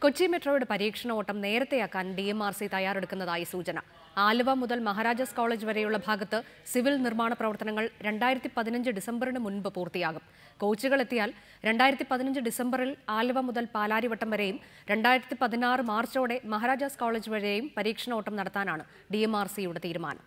കൊച്ചി മെട്രോയുടെ പരീക്ഷണ ഓട്ടം നേരത്തെയാക്കാൻ DMRC തയ്യാറെടുക്കുന്നതായി സൂചന. ആലുവ മുതൽ മഹാരാജാസ് കോളേജ് വരെയുള്ള ഭാഗത്ത് സിവിൽ നിർമ്മാണ പ്രവർത്തനങ്ങൾ 2015 ഡിസംബറിന് മുൻപ് പൂർത്തിയാകും. കോച്ചുകൾ എത്തിയാൽ 2015 ഡിസംബറിൽ ആലുവ മുതൽ പാലാരിവട്ടം വരെയും 2016 മാർച്ചോടെ മഹാരാജാസ് കോളേജ് വരെയും പരീക്ഷണ ഓട്ടം നടത്താനാണ് DMRCയുടെ തീരുമാനം.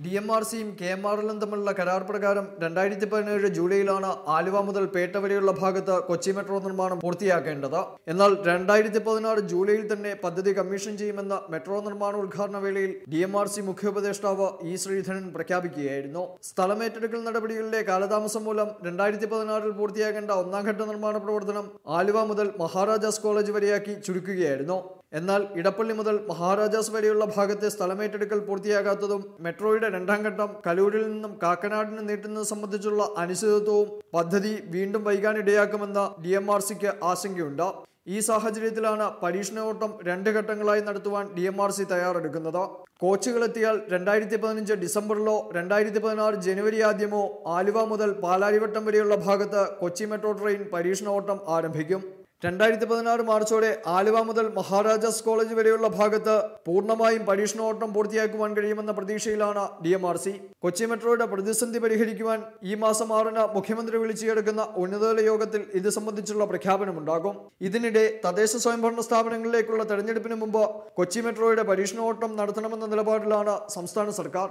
DMRCയും KMRLും തമ്മിലുള്ള കരാർ പ്രകാരം 2017 ജൂലൈയിലാണ് ആലുവ മുതൽ പേട്ട വരെയുള്ള ഭാഗത്ത് കൊച്ചി മെട്രോ നിർമ്മാണം പൂർത്തിയാക്കേണ്ടത്. എന്നാൽ 2016 ജൂലൈയിൽ തന്നെ പദ്ധതി കമ്മീഷൻ ചെയ്യുമെന്ന് മെട്രോ നിർമ്മാണ ഉദ്ഘാടന വേളയിൽ DMRC മുഖ്യോപദേഷ്ടാവ് E. ശ്രീധരൻ പ്രഖ്യാപിക്കുകയായിരുന്നു. സ്ഥലമേറ്റെടുക്കൽ നടപടികളിലെ കാലതാമസം മൂലം 2016 പൂർത്തിയാക്കേണ്ട ഒന്നാം ഘട്ട നിർമ്മാണ പ്രവർത്തനം ആലുവ മുതൽ മഹാരാജാസ് കോളേജ് വരെയാക്കി ചുരുക്കുകയായിരുന്നു. എന്നാൽ ഇടപ്പള്ളി മുതൽ മഹാരാജാസ് വരെയുള്ള ഭാഗത്തെ സ്ഥലമേറ്റെടുക്കൽ പൂർത്തിയാകാത്തതും മെട്രോയുടെ രണ്ടാം ഘട്ടം കലൂരിൽ നിന്നും കാക്കനാടിന് നീട്ടുന്നത് സംബന്ധിച്ചുള്ള അനിശ്ചിതത്വവും പദ്ധതി വീണ്ടും വൈകാനിടയാക്കുമെന്ന് DMRCക്ക് ആശങ്കയുണ്ട്. ഈ സാഹചര്യത്തിലാണ് പരീക്ഷണോട്ടം 2 ഘട്ടങ്ങളായി നടത്തുവാൻ DMRC തയ്യാറെടുക്കുന്നത്. കോച്ചുകളെത്തിയാൽ 2015 ഡിസംബറിലോ 2016 ജനുവരി ആദ്യമോ ആലുവ മുതൽ പാലാരിവട്ടം വരെയുള്ള ഭാഗത്ത് കൊച്ചി മെട്രോ ട്രെയിൻ പരീക്ഷണോട്ടം ആരംഭിക്കും. 2016 മാർച്ചോടെ ആലുവ മുതൽ മഹാരാജാസ് കോളേജ് വരെയുള്ള ഭാഗത്ത് പൂർണ്ണമായും പരീക്ഷണോട്ടം പൂർത്തിയാക്കുവാൻ കഴിയുമെന്ന പ്രതീക്ഷയിലാണ് DMRC. കൊച്ചി മെട്രോയുടെ പ്രതിസന്ധി പരിഹരിക്കുവാൻ ഈ മാസം 6-ന് മുഖ്യമന്ത്രി വിളിച്ചെടുക്കുന്ന ഉന്നതതല യോഗത്തിൽ ഇത് സംബന്ധിച്ചുള്ള പ്രഖ്യാപനമുണ്ടാകും. ഇതിനിടെ തദ്ദേശ സ്വയംഭരണ സ്ഥാപനങ്ങളിലേക്കുള്ള തെരഞ്ഞെടുപ്പിന് മുമ്പ് കൊച്ചി മെട്രോയുടെ പരീക്ഷണോട്ടം നടത്തണമെന്ന നിലപാടിലാണ് സംസ്ഥാന സർക്കാർ.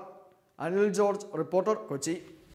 Anil George, reporter, Kochi.